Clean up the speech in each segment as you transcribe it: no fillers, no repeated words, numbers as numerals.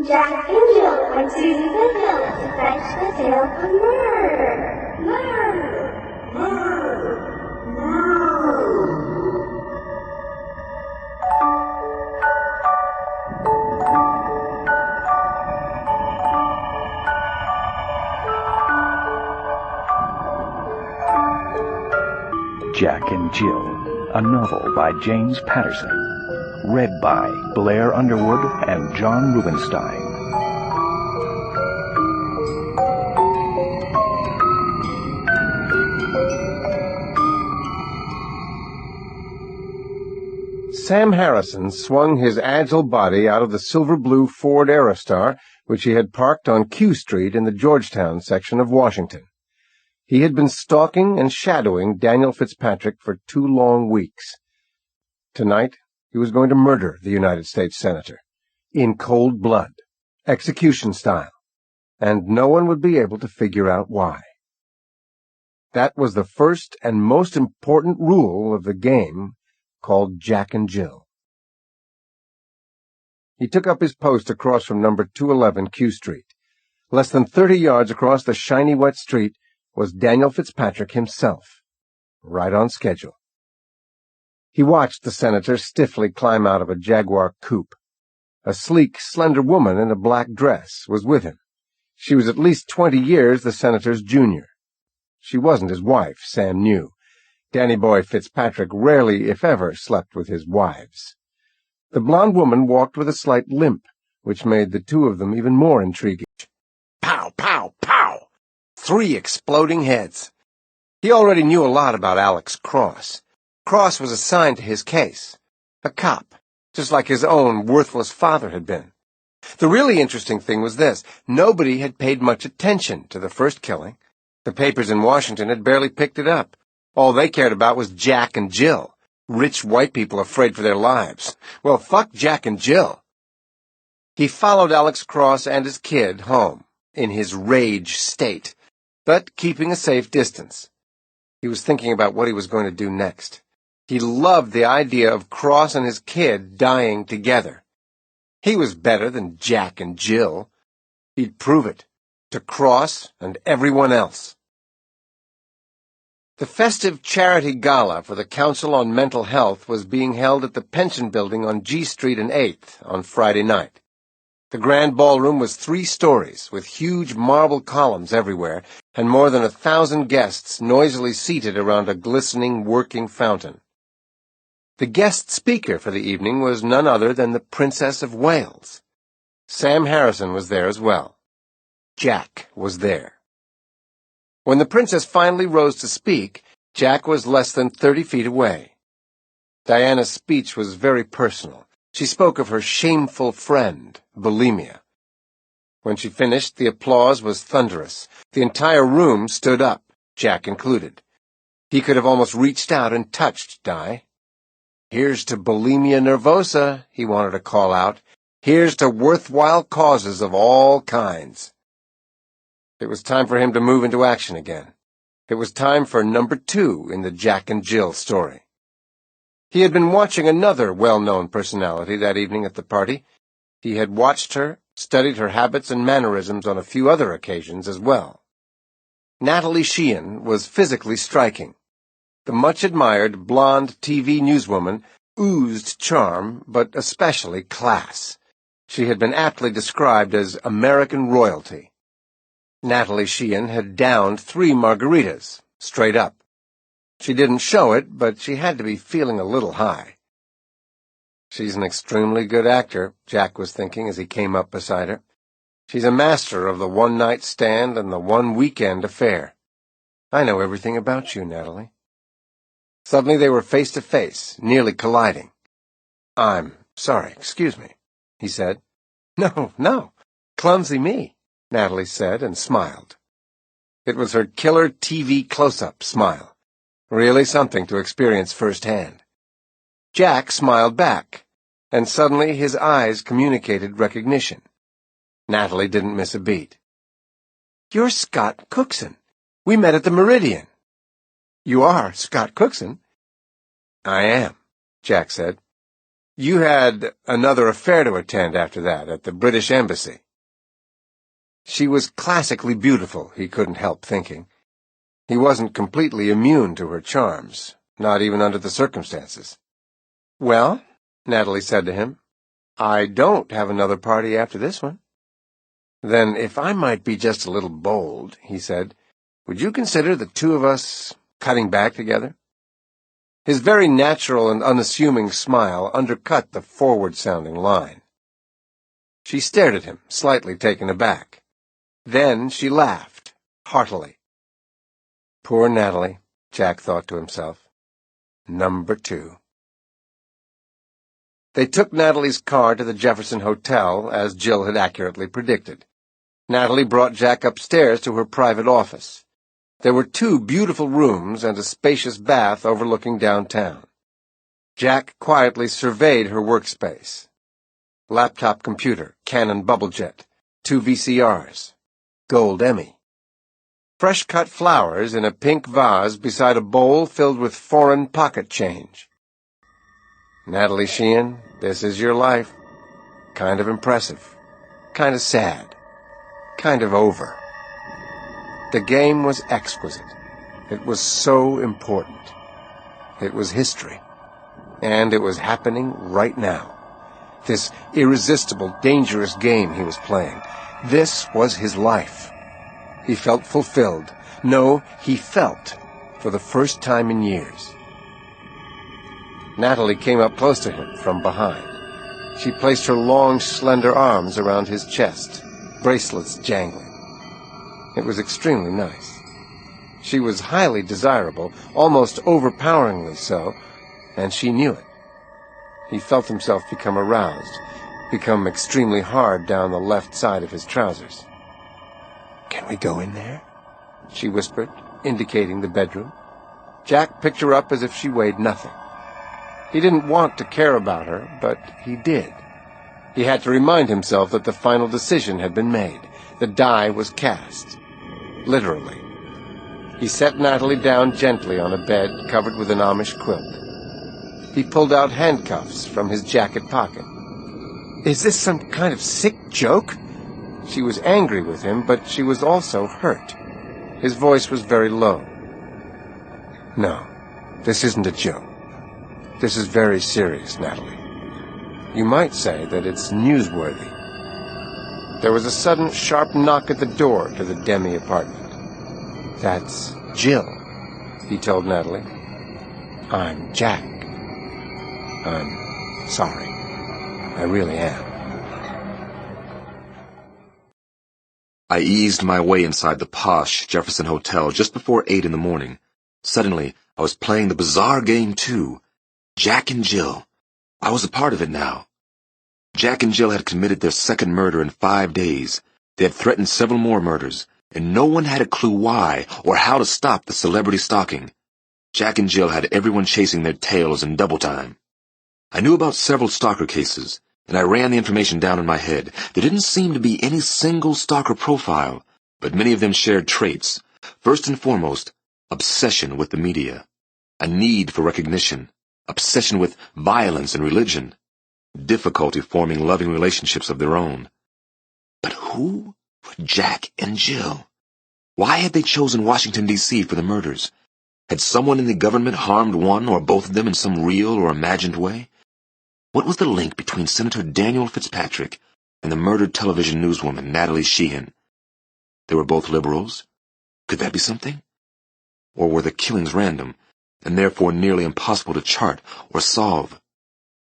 Jack and Jill went to the hill to fetch the tail for murder. Murder! Murder! Murder! Jack and Jill, a novel by James Patterson, read by Blair Underwood and John Rubinstein. Sam Harrison swung his agile body out of the silver-blue Ford Aerostar, which he had parked on Q Street in the Georgetown section of Washington. He had been stalking and shadowing Daniel Fitzpatrick for 2 long weeks. Tonight, he was going to murder the United States Senator, in cold blood, execution style, and no one would be able to figure out why. That was the first and most important rule of the game called Jack and Jill. He took up his post across from number 211 Q Street. Less than 30 yards across the shiny wet street was Daniel Fitzpatrick himself, right on schedule. He watched the senator stiffly climb out of a Jaguar coupe. A sleek, slender woman in a black dress was with him. She was at least 20 years the senator's junior. She wasn't his wife, Sam knew. Danny Boy Fitzpatrick rarely, if ever, slept with his wives. The blonde woman walked with a slight limp, which made the two of them even more intriguing. Pow, pow, pow! 3 exploding heads. He already knew a lot about Alex Cross. Cross was assigned to his case. A cop, just like his own worthless father had been. The really interesting thing was this. Nobody had paid much attention to the first killing. The papers in Washington had barely picked it up. All they cared about was Jack and Jill. Rich white people afraid for their lives. Well, fuck Jack and Jill. He followed Alex Cross and his kid home, in his rage state, but keeping a safe distance. He was thinking about what he was going to do next. He loved the idea of Cross and his kid dying together. He was better than Jack and Jill. He'd prove it, to Cross and everyone else. The festive charity gala for the Council on Mental Health was being held at the Pension Building on G Street and 8th on Friday night. The grand ballroom was 3 stories, with huge marble columns everywhere, and more than 1,000 guests noisily seated around a glistening working fountain. The guest speaker for the evening was none other than the Princess of Wales. Sam Harrison was there as well. Jack was there. When the princess finally rose to speak, Jack was less than 30 feet away. Diana's speech was very personal. She spoke of her shameful friend, bulimia. When she finished, the applause was thunderous. The entire room stood up, Jack included. He could have almost reached out and touched Di. Here's to bulimia nervosa, he wanted to call out. Here's to worthwhile causes of all kinds. It was time for him to move into action again. It was time for number 2 in the Jack and Jill story. He had been watching another well-known personality that evening at the party. He had watched her, studied her habits and mannerisms on a few other occasions as well. Natalie Sheehan was physically striking. The much-admired blonde TV newswoman oozed charm, but especially class. She had been aptly described as American royalty. Natalie Sheehan had downed 3 margaritas, straight up. She didn't show it, but she had to be feeling a little high. She's an extremely good actor, Jack was thinking as he came up beside her. She's a master of the one-night stand and the one-weekend affair. I know everything about you, Natalie. Suddenly they were face to face, nearly colliding. I'm sorry, excuse me, he said. No, clumsy me. Natalie said and smiled. It was her killer TV close-up smile. Really something to experience firsthand. Jack smiled back, and suddenly his eyes communicated recognition. Natalie didn't miss a beat. You're Scott Cookson. We met at the Meridian. You are Scott Cookson? I am, Jack said. You had another affair to attend after that at the British Embassy. She was classically beautiful, he couldn't help thinking. He wasn't completely immune to her charms, not even under the circumstances. "Well," Natalie said to him, "I don't have another party after this one." "Then, if I might be just a little bold," he said, "would you consider the two of us cutting back together?" His very natural and unassuming smile undercut the forward-sounding line. She stared at him, slightly taken aback. Then she laughed, heartily. Poor Natalie, Jack thought to himself. Number 2. They took Natalie's car to the Jefferson Hotel, as Jill had accurately predicted. Natalie brought Jack upstairs to her private office. There were 2 beautiful rooms and a spacious bath overlooking downtown. Jack quietly surveyed her workspace. Laptop computer, Canon Bubblejet, 2 VCRs, Gold Emmy. Fresh-cut flowers in a pink vase beside a bowl filled with foreign pocket change. Natalie Sheehan, this is your life. Kind of impressive. Kind of sad. Kind of over. The game was exquisite. It was so important. It was history. And it was happening right now. This irresistible, dangerous game he was playing. This was his life. He felt fulfilled. No, he felt, for the first time in years. Natalie came up close to him from behind. She placed her long, slender arms around his chest, bracelets jangling. It was extremely nice. She was highly desirable, almost overpoweringly so, and she knew it. He felt himself become aroused, become extremely hard down the left side of his trousers. "Can we go in there?" she whispered, indicating the bedroom. Jack picked her up as if she weighed nothing. He didn't want to care about her, but he did. He had to remind himself that the final decision had been made. The die was cast. Literally. He set Natalie down gently on a bed covered with an Amish quilt. He pulled out handcuffs from his jacket pocket. "Is this some kind of sick joke?" She was angry with him, but she was also hurt. His voice was very low. "No, this isn't a joke. This is very serious, Natalie. You might say that it's newsworthy." There was a sudden, sharp knock at the door to the Demi apartment. "That's Jill," he told Natalie. "I'm Jack. I'm sorry. I really am." I eased my way inside the posh Jefferson Hotel just before 8 in the morning. Suddenly, I was playing the bizarre game too. Jack and Jill. I was a part of it now. Jack and Jill had committed their second murder in 5 days. They had threatened several more murders, and no one had a clue why or how to stop the celebrity stalking. Jack and Jill had everyone chasing their tails in double time. I knew about several stalker cases, and I ran the information down in my head. There didn't seem to be any single stalker profile, but many of them shared traits. First and foremost, obsession with the media, a need for recognition, obsession with violence and religion, difficulty forming loving relationships of their own. But who were Jack and Jill? Why had they chosen Washington, D.C. for the murders? Had someone in the government harmed one or both of them in some real or imagined way? What was the link between Senator Daniel Fitzpatrick and the murdered television newswoman Natalie Sheehan? They were both liberals. Could that be something? Or were the killings random, and therefore nearly impossible to chart or solve?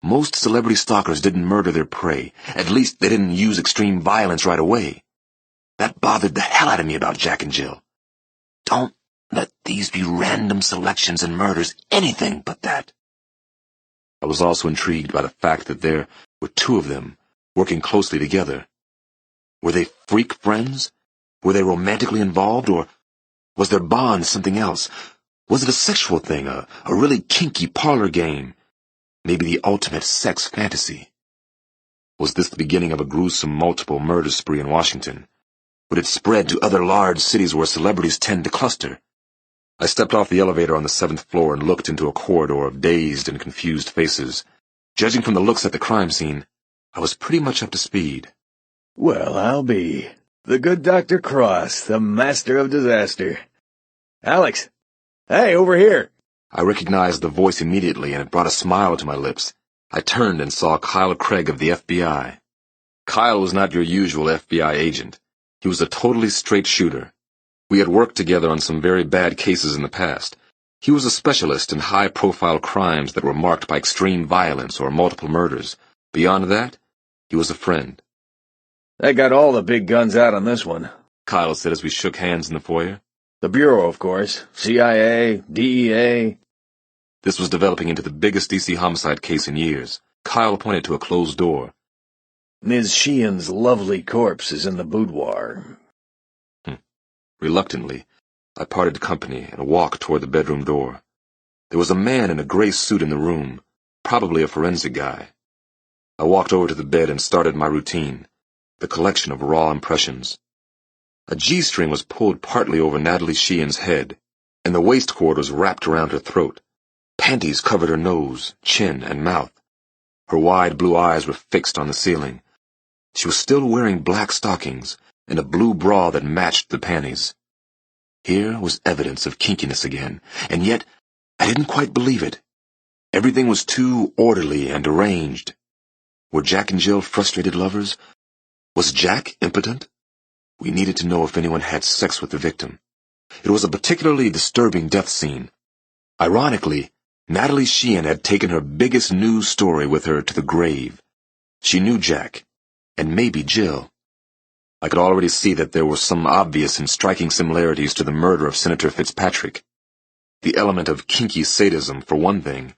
Most celebrity stalkers didn't murder their prey. At least they didn't use extreme violence right away. That bothered the hell out of me about Jack and Jill. Don't let these be random selections and murders, anything but that. I was also intrigued by the fact that there were 2 of them working closely together. Were they freak friends? Were they romantically involved, or was their bond something else? Was it a sexual thing, a really kinky parlor game? Maybe the ultimate sex fantasy? Was this the beginning of a gruesome multiple murder spree in Washington? Would it spread to other large cities where celebrities tend to cluster? I stepped off the elevator on the 7th floor and looked into a corridor of dazed and confused faces. Judging from the looks at the crime scene, I was pretty much up to speed. Well, I'll be. The good Dr. Cross, the master of disaster. Alex! Hey, over here! I recognized the voice immediately, and it brought a smile to my lips. I turned and saw Kyle Craig of the FBI. Kyle was not your usual FBI agent. He was a totally straight shooter. We had worked together on some very bad cases in the past. He was a specialist in high-profile crimes that were marked by extreme violence or multiple murders. Beyond that, he was a friend. They got all the big guns out on this one, Kyle said as we shook hands in the foyer. The Bureau, of course. CIA, DEA. This was developing into the biggest DC homicide case in years. Kyle pointed to a closed door. Ms. Sheehan's lovely corpse is in the boudoir. Reluctantly, I parted company and walked toward the bedroom door. There was a man in a gray suit in the room, probably a forensic guy. I walked over to the bed and started my routine, the collection of raw impressions. A G-string was pulled partly over Natalie Sheehan's head, and the waist cord was wrapped around her throat. Panties covered her nose, chin, and mouth. Her wide blue eyes were fixed on the ceiling. She was still wearing black stockings and a blue bra that matched the panties. Here was evidence of kinkiness again, and yet I didn't quite believe it. Everything was too orderly and arranged. Were Jack and Jill frustrated lovers? Was Jack impotent? We needed to know if anyone had sex with the victim. It was a particularly disturbing death scene. Ironically, Natalie Sheehan had taken her biggest news story with her to the grave. She knew Jack, and maybe Jill. I could already see that there were some obvious and striking similarities to the murder of Senator Fitzpatrick. The element of kinky sadism, for one thing.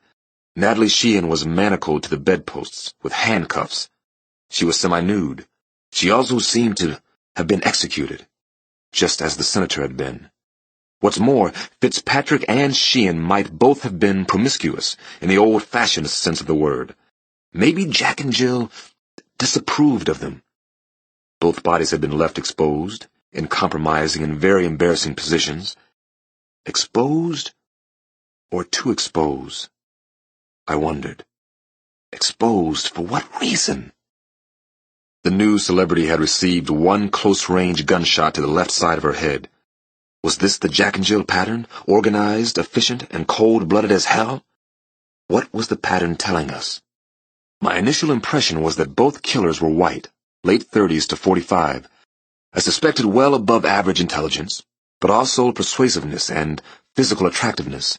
Natalie Sheehan was manacled to the bedposts with handcuffs. She was semi-nude. She also seemed to have been executed, just as the senator had been. What's more, Fitzpatrick and Sheehan might both have been promiscuous, in the old-fashioned sense of the word. Maybe Jack and Jill disapproved of them. Both bodies had been left exposed, in compromising and very embarrassing positions. Exposed, or to expose? I wondered. Exposed for what reason? The new celebrity had received one close-range gunshot to the left side of her head. Was this the Jack and Jill pattern, organized, efficient, and cold-blooded as hell? What was the pattern telling us? My initial impression was that both killers were white, late 30s to 45. I suspected well above average intelligence, but also persuasiveness and physical attractiveness.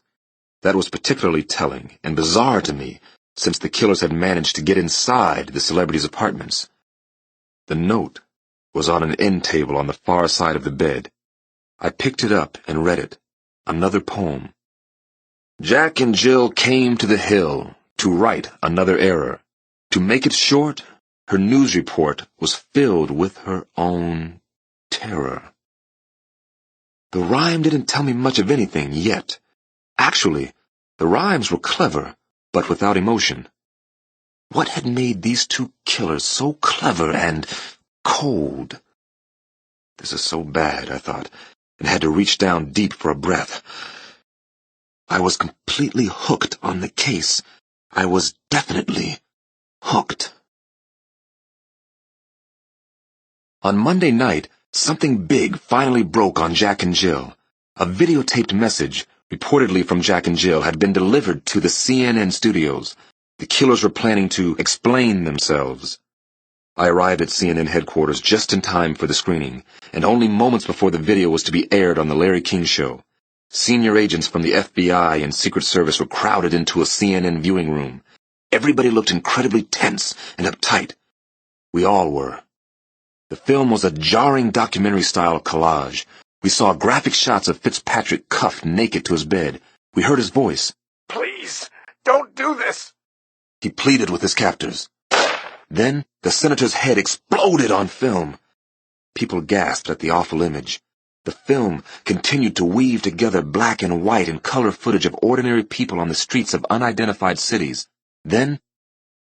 That was particularly telling and bizarre to me, since the killers had managed to get inside the celebrities' apartments. The note was on an end table on the far side of the bed. I picked it up and read it. Another poem. Jack and Jill came to the hill to right another error. To make it short, her news report was filled with her own terror. The rhyme didn't tell me much of anything yet. Actually, the rhymes were clever, but without emotion. What had made these two killers so clever and cold? This is so bad, I thought, and had to reach down deep for a breath. I was completely hooked on the case. I was definitely hooked. On Monday night, something big finally broke on Jack and Jill. A videotaped message, reportedly from Jack and Jill, had been delivered to the CNN studios. The killers were planning to explain themselves. I arrived at CNN headquarters just in time for the screening, and only moments before the video was to be aired on The Larry King Show. Senior agents from the FBI and Secret Service were crowded into a CNN viewing room. Everybody looked incredibly tense and uptight. We all were. The film was a jarring documentary-style collage. We saw graphic shots of Fitzpatrick cuffed naked to his bed. We heard his voice. Please, don't do this! He pleaded with his captors. Then the senator's head exploded on film. People gasped at the awful image. The film continued to weave together black and white and color footage of ordinary people on the streets of unidentified cities. Then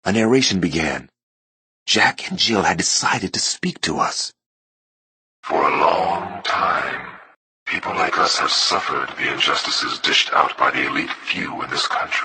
a narration began. Jack and Jill had decided to speak to us. For a long time, people like us have suffered the injustices dished out by the elite few in this country.